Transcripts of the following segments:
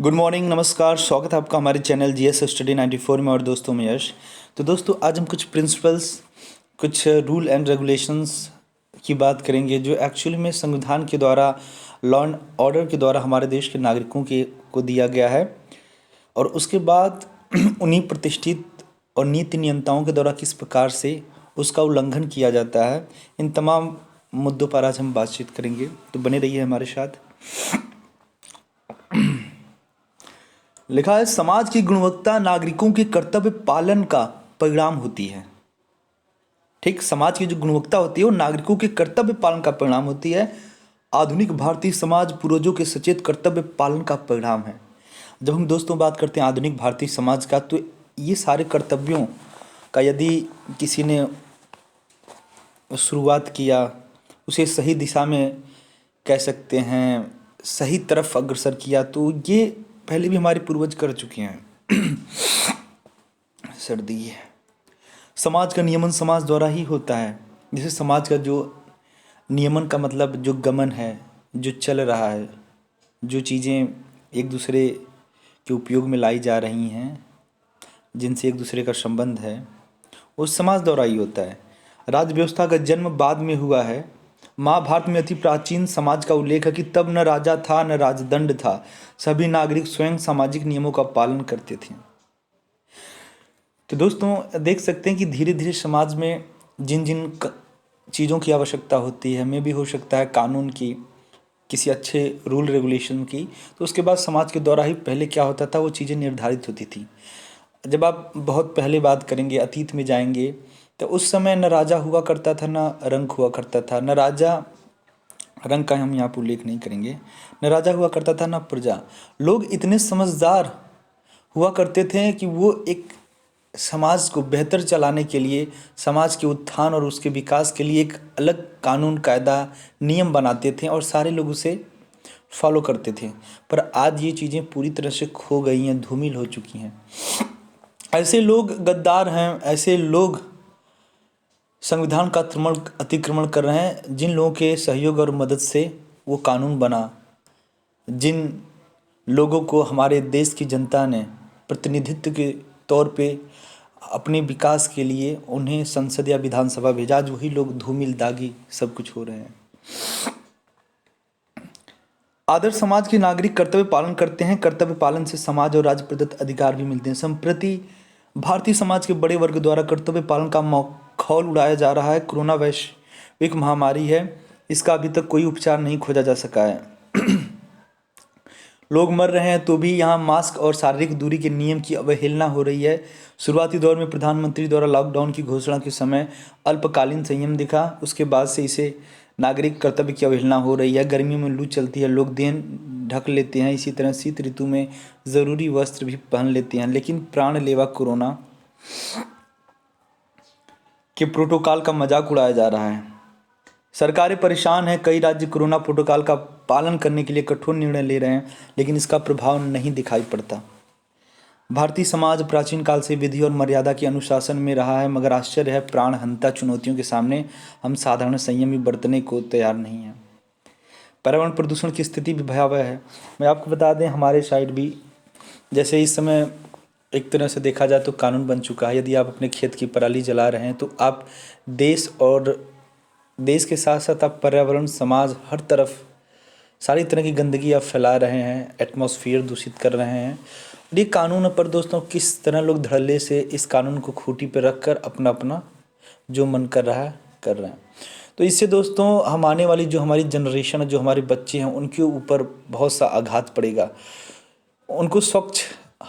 Good morning, नमस्कार। स्वागत है आपका हमारे चैनल जीएस स्टडी 94 में। और दोस्तों मैं यश। तो दोस्तों आज हम कुछ प्रिंसिपल्स, कुछ रूल एंड रेगुलेशंस की बात करेंगे जो एक्चुअली में संविधान के द्वारा, लॉ एंड ऑर्डर के द्वारा हमारे देश के नागरिकों के को दिया गया है। और उसके बाद उन्हीं प्रतिष्ठित और नीति नियंताओं के द्वारा किस प्रकार से उसका उल्लंघन किया जाता है, इन तमाम मुद्दों पर आज हम बातचीत करेंगे। तो बने रहिए हमारे साथ। लिखा है, समाज की गुणवत्ता नागरिकों के कर्तव्य पालन का परिणाम होती है। ठीक, समाज की जो गुणवत्ता होती है वो नागरिकों के कर्तव्य पालन का परिणाम होती है। आधुनिक भारतीय समाज पूर्वजों के सचेत कर्तव्य पालन का परिणाम है। जब हम दोस्तों बात करते हैं आधुनिक भारतीय समाज का, तो ये सारे कर्तव्यों का यदि किसी ने शुरुआत किया, उसे सही दिशा में कह सकते हैं, सही तरफ अग्रसर किया, तो ये पहले भी हमारे पूर्वज कर चुके हैं। सर्दी है। समाज का नियमन समाज द्वारा ही होता है। जैसे समाज का जो नियमन का मतलब जो गमन है, जो चल रहा है, जो चीज़ें एक दूसरे के उपयोग में लाई जा रही हैं, जिनसे एक दूसरे का संबंध है, वो समाज द्वारा ही होता है। राज्य व्यवस्था का जन्म बाद में हुआ है। महाभारत में अति प्राचीन समाज का उल्लेख है कि तब न राजा था न राजदंड था, सभी नागरिक स्वयं सामाजिक नियमों का पालन करते थे। तो दोस्तों देख सकते हैं कि धीरे धीरे समाज में जिन जिन चीज़ों की आवश्यकता होती है, में भी हो सकता है कानून की, किसी अच्छे रूल रेगुलेशन की, तो उसके बाद समाज के द्वारा ही पहले क्या होता था वो चीज़ें निर्धारित होती थी। जब आप बहुत पहले बात करेंगे, अतीत में जाएंगे, तो उस समय न राजा हुआ करता था, न रंक हुआ करता था। न राजा, रंग का हम यहाँ पर उल्लेख नहीं करेंगे, न राजा हुआ करता था न प्रजा। लोग इतने समझदार हुआ करते थे कि वो एक समाज को बेहतर चलाने के लिए, समाज के उत्थान और उसके विकास के लिए एक अलग कानून, कायदा, नियम बनाते थे और सारे लोग उसे फॉलो करते थे। पर आज ये चीज़ें पूरी तरह से खो गई हैं, धूमिल हो चुकी हैं। ऐसे लोग गद्दार हैं, ऐसे लोग संविधान का अतिक्रमण कर रहे हैं, जिन लोगों के सहयोग और मदद से वो कानून बना, जिन लोगों को हमारे देश की जनता ने प्रतिनिधित्व के तौर पे अपने विकास के लिए उन्हें संसद या विधानसभा भेजा, आज वही लोग धूमिल दागी सब कुछ हो रहे हैं। आदर्श समाज के नागरिक कर्तव्य पालन करते हैं। कर्तव्य पालन से समाज और राज्य प्रदत्त अधिकार भी मिलते हैं। संप्रति भारतीय समाज के बड़े वर्ग द्वारा कर्तव्य पालन का मखौल उड़ाया जा रहा है। कोरोना वैश्विक महामारी है, इसका अभी तक कोई उपचार नहीं खोजा जा सका है। लोग मर रहे हैं तो भी यहाँ मास्क और शारीरिक दूरी के नियम की अवहेलना हो रही है। शुरुआती दौर में प्रधानमंत्री द्वारा लॉकडाउन की घोषणा के समय अल्पकालीन संयम दिखा, उसके बाद से इसे नागरिक कर्तव्य की अवहेलना हो रही है। गर्मियों में लू चलती है, लोग देह ढक लेते हैं, इसी तरह शीत ऋतु में ज़रूरी वस्त्र भी पहन लेते हैं, लेकिन प्राणलेवा कोरोना के प्रोटोकॉल का मजाक उड़ाया जा रहा है। सरकारें परेशान हैं, कई राज्य कोरोना प्रोटोकॉल का पालन करने के लिए कठोर निर्णय ले रहे हैं, लेकिन इसका प्रभाव नहीं दिखाई पड़ता। भारतीय समाज प्राचीन काल से विधि और मर्यादा के अनुशासन में रहा है, मगर आश्चर्य है, प्राणहंता चुनौतियों के सामने हम साधारण संयमी बरतने को तैयार नहीं हैं। पर्यावरण प्रदूषण की स्थिति भी भयावह है। मैं आपको बता दें, हमारे साइड भी जैसे इस समय एक तरह से देखा जाए तो कानून बन चुका है, यदि आप अपने खेत की पराली जला रहे हैं तो आप देश के साथ साथ आप पर्यावरण, समाज, हर तरफ सारी तरह की गंदगी आप फैला रहे हैं, एटमॉस्फेयर दूषित कर रहे हैं। और ये कानून पर दोस्तों किस तरह लोग धड़ल्ले से इस कानून को खूंटी पर रख कर अपना अपना जो मन कर रहा है कर रहे हैं। तो इससे दोस्तों हम आने वाली जो हमारी जनरेशन है, जो हमारे बच्चे हैं, उनके ऊपर बहुत सा आघात पड़ेगा। उनको स्वच्छ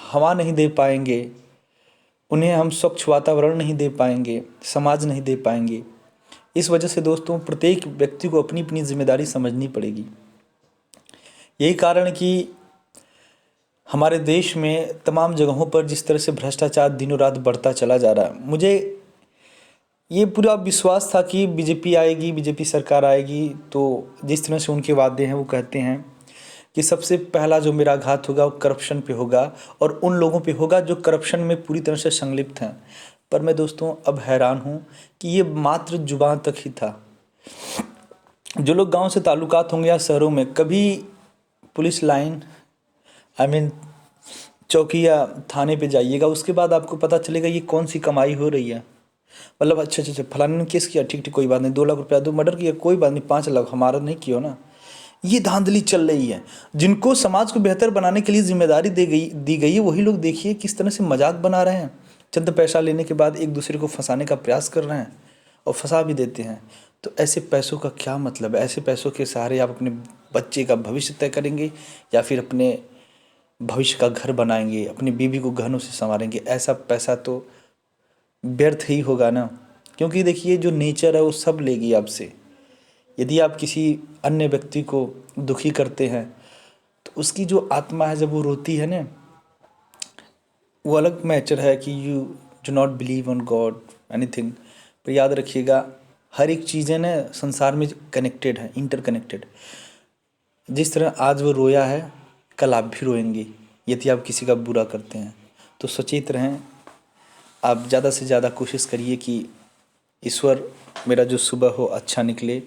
हवा नहीं दे पाएंगे, उन्हें हम स्वच्छ वातावरण नहीं दे पाएंगे, समाज नहीं दे पाएंगे। इस वजह से दोस्तों प्रत्येक व्यक्ति को अपनी अपनी जिम्मेदारी समझनी पड़ेगी। यही कारण कि हमारे देश में तमाम जगहों पर जिस तरह से भ्रष्टाचार दिनों रात बढ़ता चला जा रहा है, मुझे ये पूरा विश्वास था कि बीजेपी आएगी, बीजेपी सरकार आएगी, तो जिस तरह से उनके वादे हैं, वो कहते हैं कि सबसे पहला जो मेरा आघात होगा वो करप्शन पे होगा और उन लोगों पे होगा जो करप्शन में पूरी तरह से संलिप्त हैं। पर मैं दोस्तों अब हैरान हूँ कि ये मात्र जुबान तक ही था। जो लोग गांव से ताल्लुकात होंगे या शहरों में, कभी पुलिस लाइन आई मीन चौकी या थाने पे जाइएगा, उसके बाद आपको पता चलेगा ये कौन सी कमाई हो रही है। मतलब अच्छा अच्छा अच्छा, फलाने ने केस किया, ठीक ठीक, कोई बात नहीं, 2 लाख रुपया दो, मर्डर किया, कोई बात नहीं, 5 लाख हमारा नहीं किया ना। ये धांधली चल रही है। जिनको समाज को बेहतर बनाने के लिए जिम्मेदारी दी गई है, वही लोग देखिए किस तरह से मजाक बना रहे हैं। चंद पैसा लेने के बाद एक दूसरे को फंसाने का प्रयास कर रहे हैं और फंसा भी देते हैं। तो ऐसे पैसों का क्या मतलब है? ऐसे पैसों के सहारे आप अपने बच्चे का भविष्य तय करेंगे या फिर अपने भविष्य का घर बनाएंगे, अपनी बीवी को गहनों से संवारेंगे? ऐसा पैसा तो व्यर्थ ही होगा ना। क्योंकि देखिए जो नेचर है वो सब लेगी आपसे। यदि आप किसी अन्य व्यक्ति को दुखी करते हैं तो उसकी जो आत्मा है जब वो रोती है ना, वो अलग मैटर है कि you do not believe on God anything. पर याद रखिएगा हर एक चीज़ें ना संसार में कनेक्टेड है, इंटरकनेक्टेड। जिस तरह आज वो रोया है, कल आप भी रोएंगे यदि आप किसी का बुरा करते हैं। तो सचेत रहें। आप ज़्यादा से ज़्यादा कोशिश करिए कि ईश्वर मेरा जो सुबह हो अच्छा निकले,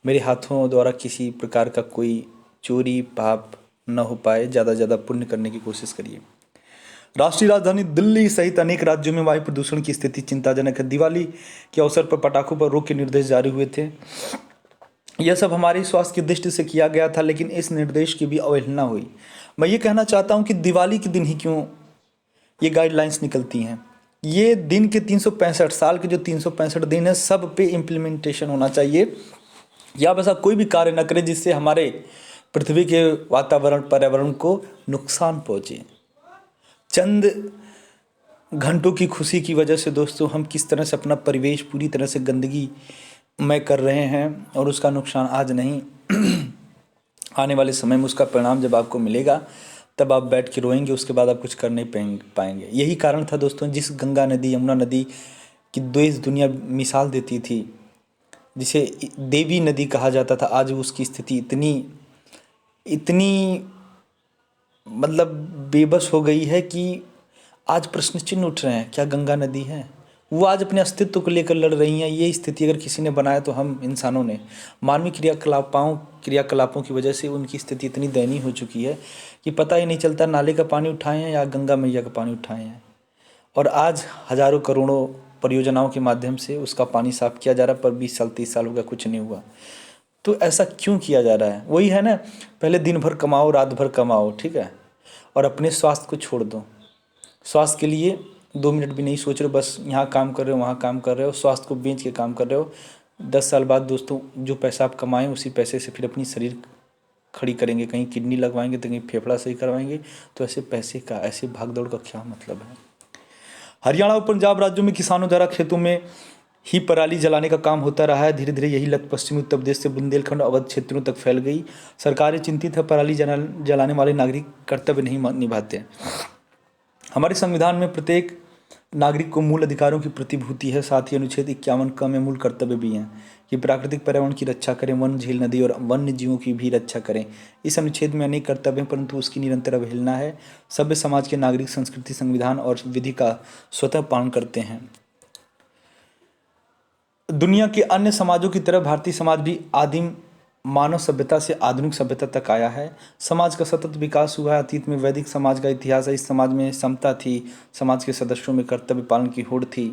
मेरे हाथों द्वारा किसी प्रकार का कोई चोरी पाप न हो पाए। ज़्यादा से ज़्यादा पुण्य करने की कोशिश करिए। राष्ट्रीय राजधानी दिल्ली सहित अनेक राज्यों में वायु प्रदूषण की स्थिति चिंताजनक है। दिवाली के अवसर पर पटाखों पर रोक के निर्देश जारी हुए थे। यह सब हमारी स्वास्थ्य की दृष्टि से किया गया था, लेकिन इस निर्देश की भी अवहेलना हुई। मैं ये कहना चाहता हूँ कि दिवाली के दिन ही क्यों ये गाइडलाइंस निकलती हैं? ये दिन के 365 साल के जो 365 दिन है सब पे इम्प्लीमेंटेशन होना चाहिए। या आप ऐसा कोई भी कार्य न करें जिससे हमारे पृथ्वी के वातावरण पर्यावरण को नुकसान पहुँचे। चंद घंटों की खुशी की वजह से दोस्तों हम किस तरह से अपना परिवेश पूरी तरह से गंदगी में कर रहे हैं, और उसका नुकसान आज नहीं आने वाले समय में उसका परिणाम जब आपको मिलेगा तब आप बैठ के रोएंगे, उसके बाद आप कुछ कर नहीं पाएंगे। यही कारण था दोस्तों, जिस गंगा नदी यमुना नदी की देश दुनिया मिसाल देती थी, जिसे देवी नदी कहा जाता था, आज उसकी स्थिति इतनी इतनी मतलब बेबस हो गई है कि आज प्रश्न चिन्ह उठ रहे हैं, क्या गंगा नदी है? वो आज अपने अस्तित्व को लेकर लड़ रही हैं। ये स्थिति अगर किसी ने बनाया तो हम इंसानों ने, मानवीय क्रियाकलापों की वजह से उनकी स्थिति इतनी दयनीय हो चुकी है कि पता ही नहीं चलता नाले का पानी उठाए हैं या गंगा मैया का पानी उठाए हैं। और आज हजारों करोड़ों परियोजनाओं के माध्यम से उसका पानी साफ किया जा रहा है, पर 20 साल 30 साल हो गया, कुछ नहीं हुआ। तो ऐसा क्यों किया जा रहा है? वही है ना, पहले दिन भर कमाओ रात भर कमाओ, ठीक है, और अपने स्वास्थ्य को छोड़ दो। स्वास्थ्य के लिए 2 मिनट भी नहीं सोच रहे हो, बस यहाँ काम कर रहे हो वहाँ काम कर रहे हो, स्वास्थ्य को बेच के काम कर रहे हो। 10 साल बाद दोस्तों जो पैसा आप कमाएं उसी पैसे से फिर अपनी शरीर खड़ी करेंगे, कहीं किडनी लगवाएंगे तो कहीं फेफड़ा सही करवाएंगे। तो ऐसे पैसे का, ऐसे भागदौड़ का क्या मतलब है? हरियाणा और पंजाब राज्यों में किसानों द्वारा खेतों में ही पराली जलाने का काम होता रहा है। धीरे धीरे यही लत पश्चिमी उत्तर प्रदेश से बुंदेलखंड अवध क्षेत्रों तक फैल गई। सरकारें चिंतित है, पराली जलाने वाले नागरिक कर्तव्य नहीं निभाते। हमारे संविधान में प्रत्येक नागरिक को मूल अधिकारों की प्रतिभूति है। साथ ही अनुच्छेद 51 क में मूल कर्तव्य भी हैं कि प्राकृतिक पर्यावरण की रक्षा करें, वन झील नदी और वन्य जीवों की भी रक्षा करें। इस अनुच्छेद में अनेक कर्तव्य हैं, परंतु उसकी निरंतर अवहेलना है। सभ्य समाज के नागरिक संस्कृति, संविधान और विधि का स्वतः पालन करते हैं। दुनिया के अन्य समाजों की तरह भारतीय समाज भी आदिम मानव सभ्यता से आधुनिक सभ्यता तक आया है। समाज का सतत विकास हुआ है। अतीत में वैदिक समाज का इतिहास है। इस समाज में समता थी, समाज के सदस्यों में कर्तव्य पालन की होड़ थी।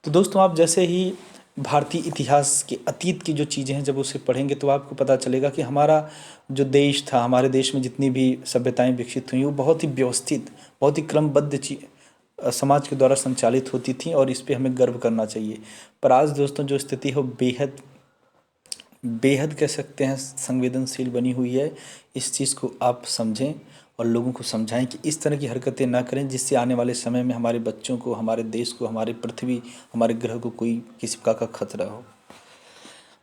तो दोस्तों आप जैसे ही भारतीय इतिहास के अतीत की जो चीज़ें हैं जब उसे पढ़ेंगे तो आपको पता चलेगा कि हमारा जो देश था, हमारे देश में जितनी भी सभ्यताएं विकसित हुई वो बहुत ही व्यवस्थित, बहुत ही क्रमबद्ध समाज के द्वारा संचालित होती थी, और इस पे हमें गर्व करना चाहिए। पर आज दोस्तों जो स्थिति है वो बेहद बेहद कह सकते हैं संवेदनशील बनी हुई है। इस चीज़ को आप समझें और लोगों को समझाएं कि इस तरह की हरकतें ना करें, जिससे आने वाले समय में हमारे बच्चों को, हमारे देश को, हमारी पृथ्वी, हमारे ग्रह को कोई किसी प्रकार का खतरा हो।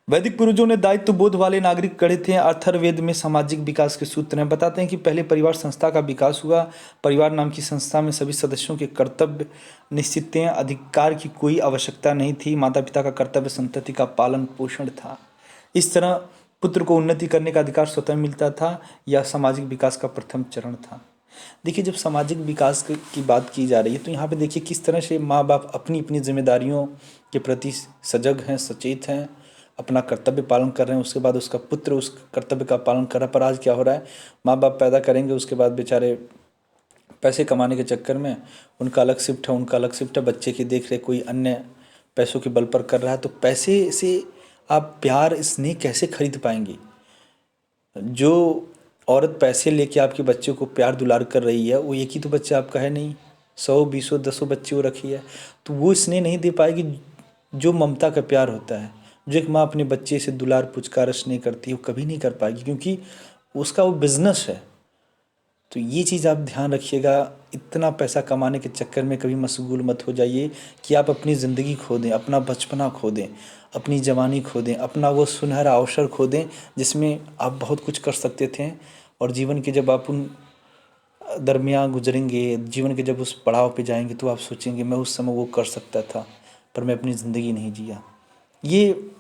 वैदिक पूर्वजों ने दायित्व बोध वाले नागरिक गढ़े थे। अथर्ववेद में सामाजिक विकास के सूत्र हैं। बताते हैं कि पहले परिवार संस्था का विकास हुआ। परिवार नाम की संस्था में सभी सदस्यों के कर्तव्य निश्चित थे। अधिकार की कोई आवश्यकता नहीं थी। माता पिता का कर्तव्य संतति का पालन पोषण था। इस तरह पुत्र को उन्नति करने का अधिकार स्वतः मिलता था। यह सामाजिक विकास का प्रथम चरण था। देखिए जब सामाजिक विकास की बात की जा रही है तो यहाँ पे देखिए किस तरह से माँ बाप अपनी अपनी जिम्मेदारियों के प्रति सजग हैं, सचेत हैं, अपना कर्तव्य पालन कर रहे हैं, उसके बाद उसका पुत्र उस कर्तव्य का पालन कर रहा है। पर आज क्या हो रहा है, माँ बाप पैदा करेंगे, उसके बाद बेचारे पैसे कमाने के चक्कर में उनका अलग शिफ्ट है, उनका अलग शिफ्ट है, बच्चे की देख रेख कोई अन्य पैसों के बल पर कर रहा है। तो पैसे से आप प्यार स्नेह कैसे खरीद पाएंगे? जो औरत पैसे लेके आपके बच्चे को प्यार दुलार कर रही है, वो एक ही तो बच्चा आपका है नहीं, 100 बीसों 10 बच्चे वो रखी है, तो वो स्नेह नहीं दे पाएगी जो ममता का प्यार होता है, जो एक माँ अपने बच्चे से दुलार पुचकार स्नेह करती है, वो कभी नहीं कर पाएगी, क्योंकि उसका वो बिजनेस है। तो ये चीज़ आप ध्यान रखिएगा, इतना पैसा कमाने के चक्कर में कभी मशगूल मत हो जाइए कि आप अपनी ज़िंदगी खो दें, अपना बचपना खो दें, अपनी जवानी खो दें, अपना वो सुनहरा अवसर खो दें जिसमें आप बहुत कुछ कर सकते थे। और जीवन के जब आप उन दरमियान गुजरेंगे, जीवन के जब उस पड़ाव पे जाएंगे, तो आप सोचेंगे मैं उस समय वो कर सकता था, पर मैं अपनी ज़िंदगी नहीं जिया। ये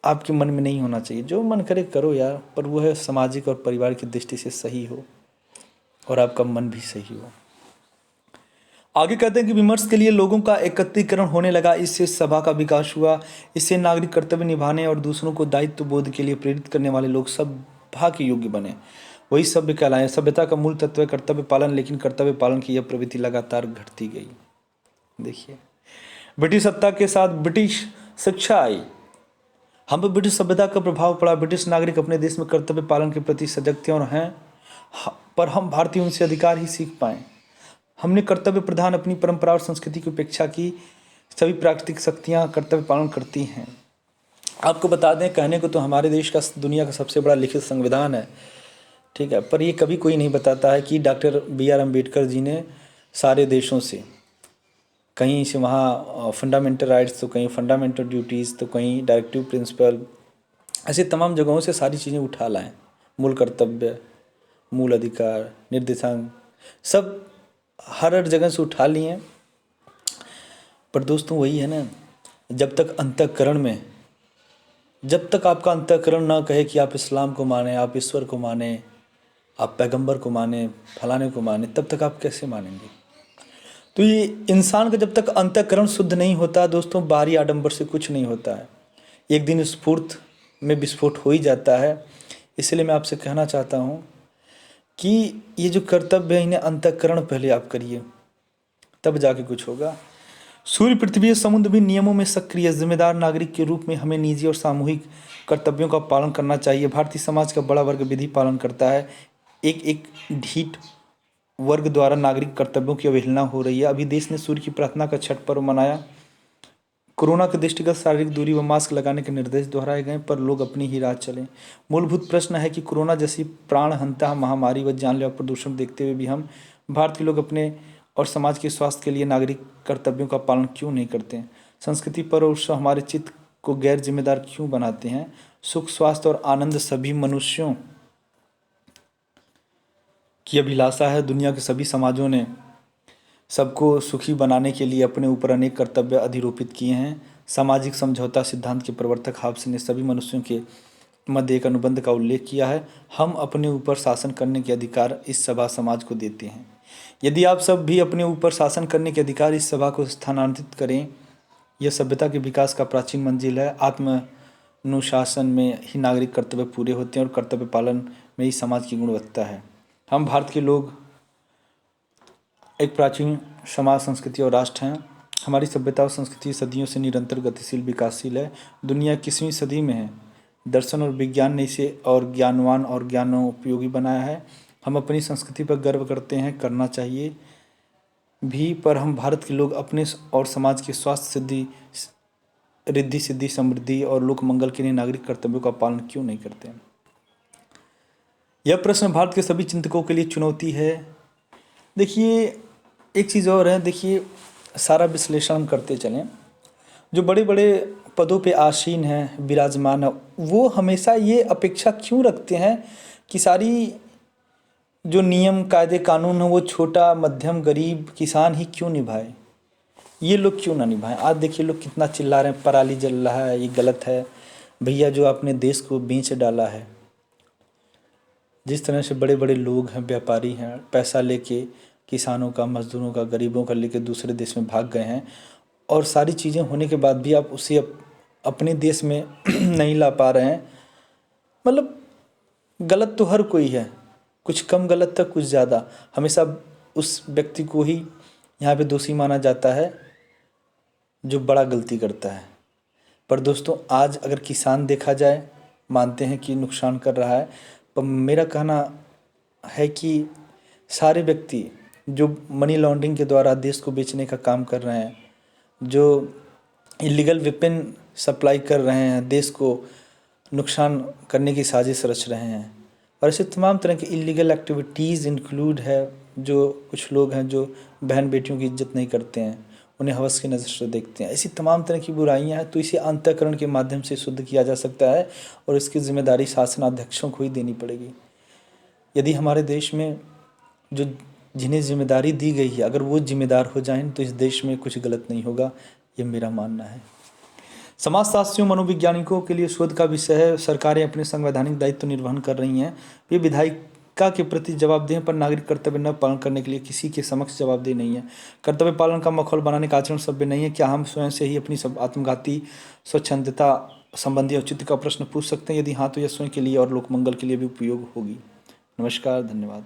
आपके मन में नहीं होना चाहिए। जो मन करे करो यार, पर वो है सामाजिक और परिवार की दृष्टि से सही हो और आपका मन भी सही हो। आगे कहते हैं कि विमर्श के लिए लोगों का एकत्रीकरण होने लगा, इससे सभा का विकास हुआ, इससे नागरिक कर्तव्य निभाने और दूसरों को दायित्व बोध के लिए प्रेरित करने वाले लोग सभा के योग्य बने, वही सभ्य कहलाए। सभ्यता का मूल तत्व है कर्तव्य पालन, लेकिन कर्तव्य पालन की यह प्रवृत्ति लगातार घटती गई। देखिए, ब्रिटिश सत्ता के साथ ब्रिटिश शिक्षा आई, हम पर ब्रिटिश सभ्यता का प्रभाव पड़ा। ब्रिटिश नागरिक अपने देश में कर्तव्य पालन के प्रति सजग थे और हैं, पर हम भारतीय उनसे अधिकार ही सीख पाए। हमने कर्तव्य प्रधान अपनी परंपरा और संस्कृति की उपेक्षा की। सभी प्राकृतिक शक्तियाँ कर्तव्य पालन करती हैं। आपको बता दें, कहने को तो हमारे देश का दुनिया का सबसे बड़ा लिखित संविधान है, ठीक है, पर ये कभी कोई नहीं बताता है कि डॉक्टर BR अम्बेडकर जी ने सारे देशों से, कहीं से वहाँ फंडामेंटल राइट्स, तो कहीं फंडामेंटल ड्यूटीज़, तो कहीं डायरेक्टिव प्रिंसिपल, ऐसे तमाम जगहों से सारी चीज़ें उठा लाएँ। मूल कर्तव्य, मूल अधिकार, निर्देशांक, सब हर जगह से उठा लिए। पर दोस्तों वही है ना, जब तक अंतःकरण में, जब तक आपका अंतःकरण ना कहे कि आप इस्लाम को माने, आप ईश्वर को माने, आप पैगंबर को माने, फलाने को माने, तब तक आप कैसे मानेंगे? तो ये इंसान का जब तक अंतःकरण शुद्ध नहीं होता दोस्तों, बाहरी आडंबर से कुछ नहीं होता है। एक दिन स्फूर्त में विस्फोट हो ही जाता है। इसलिए मैं आपसे कहना चाहता हूँ कि ये जो कर्तव्य है, इन्हें अंतःकरण पहले आप करिए, तब जाके कुछ होगा। सूर्य, पृथ्वी और समुद्र भी नियमों में सक्रिय जिम्मेदार नागरिक के रूप में हमें निजी और सामूहिक कर्तव्यों का पालन करना चाहिए। भारतीय समाज का बड़ा वर्ग विधि पालन करता है, एक ढीठ वर्ग द्वारा नागरिक कर्तव्यों की अवहेलना हो रही है। अभी देश ने सूर्य की प्रार्थना का छठ पर्व मनाया। कोरोना के दृष्टिगत शारीरिक दूरी व मास्क लगाने के निर्देश दोहराए गए, पर लोग अपनी ही राह चले। मूलभूत प्रश्न है कि कोरोना जैसी प्राणहंता महामारी व जानलेवा प्रदूषण देखते हुए भी हम भारत के लोग अपने और समाज के स्वास्थ्य के लिए नागरिक कर्तव्यों का पालन क्यों नहीं करते? संस्कृति पर और उत्सव हमारे चित्त को गैर जिम्मेदार क्यों बनाते हैं? सुख, स्वास्थ्य और आनंद सभी मनुष्यों की अभिलाषा है। दुनिया के सभी समाजों ने सबको सुखी बनाने के लिए अपने ऊपर अनेक कर्तव्य अधिरोपित किए हैं। सामाजिक समझौता सिद्धांत के प्रवर्तक हाब्स ने सभी मनुष्यों के मध्य एक अनुबंध का उल्लेख किया है। हम अपने ऊपर शासन करने के अधिकार इस सभा समाज को देते हैं। यदि आप सब भी अपने ऊपर शासन करने के अधिकार इस सभा को स्थानांतरित करें, यह सभ्यता के विकास का प्राचीन मंजिल है। आत्मानुशासन में ही नागरिक कर्तव्य पूरे होते हैं और कर्तव्य पालन में ही समाज की गुणवत्ता है। हम भारत के लोग एक प्राचीन समाज, संस्कृति और राष्ट्र हैं। हमारी सभ्यता और संस्कृति सदियों से निरंतर गतिशील विकासशील है। दुनिया 21वीं सदी में है। दर्शन और विज्ञान ने इसे और ज्ञानवान और ज्ञानोपयोगी बनाया है। हम अपनी संस्कृति पर गर्व करते हैं, करना चाहिए भी, पर हम भारत के लोग अपने और समाज के स्वास्थ्य, सिद्धि, रिद्धि सिद्धि, समृद्धि और लोक मंगल के लिए नागरिक कर्तव्यों का पालन क्यों नहीं करते? यह प्रश्न भारत के सभी चिंतकों के लिए चुनौती है। देखिए, एक चीज़ और है, देखिए, सारा विश्लेषण हम करते चलें। जो बड़े बड़े पदों पे आसीन हैं, विराजमान है, वो हमेशा ये अपेक्षा क्यों रखते हैं कि सारी जो नियम, कायदे, कानून है वो छोटा, मध्यम, गरीब, किसान ही क्यों निभाए? ये लोग क्यों ना निभाएं? आज देखिए लोग कितना चिल्ला रहे हैं, पराली जल रहा है, ये गलत है। भैया, जो आपने देश को बेच डाला है, जिस तरह से बड़े बड़े लोग हैं, व्यापारी हैं, पैसा लेके किसानों का, मजदूरों का, गरीबों का लेके दूसरे देश में भाग गए हैं, और सारी चीज़ें होने के बाद भी आप उसे अपने देश में नहीं ला पा रहे हैं। मतलब गलत तो हर कोई है, कुछ कम गलत था कुछ ज़्यादा, हमेशा उस व्यक्ति को ही यहाँ पे दोषी माना जाता है जो बड़ा गलती करता है। पर दोस्तों आज अगर किसान देखा जाए, मानते हैं कि नुकसान कर रहा है, पर मेरा कहना है कि सारे व्यक्ति जो मनी लॉन्ड्रिंग के द्वारा देश को बेचने का काम कर रहे हैं, जो इलीगल वेपन सप्लाई कर रहे हैं, देश को नुकसान करने की साजिश रच रहे हैं, और ऐसे तमाम तरह की इलीगल एक्टिविटीज़ इंक्लूड है। जो कुछ लोग हैं जो बहन बेटियों की इज्जत नहीं करते हैं, उन्हें हवस की नज़र से देखते हैं, ऐसी तमाम तरह की बुराइयां हैं। तो इसे अंतःकरण के माध्यम से शुद्ध किया जा सकता है और इसकी जिम्मेदारी शासनाध्यक्षों को ही देनी पड़ेगी। यदि हमारे देश में जो जिन्हें जिम्मेदारी दी गई है अगर वो जिम्मेदार हो जाएं तो इस देश में कुछ गलत नहीं होगा, ये मेरा मानना है। समाजशास्त्रियों मनोवैज्ञानिकों के लिए शोध का विषय है। सरकारें अपने संवैधानिक दायित्व निर्वहन कर रही हैं, वे विधायिका के प्रति जवाबदेह पर नागरिक कर्तव्य न पालन करने के लिए किसी के समक्ष जवाबदेह नहीं है। कर्तव्य पालन का माहौल बनाने का आचरण सभ्य नहीं है। क्या हम स्वयं से ही अपनी सब आत्मघाती स्वच्छंदता संबंधी औचित्य का प्रश्न पूछ सकते हैं? यदि हाँ तो यह स्वयं के लिए और लोक मंगल के लिए भी उपयोग होगी। नमस्कार, धन्यवाद।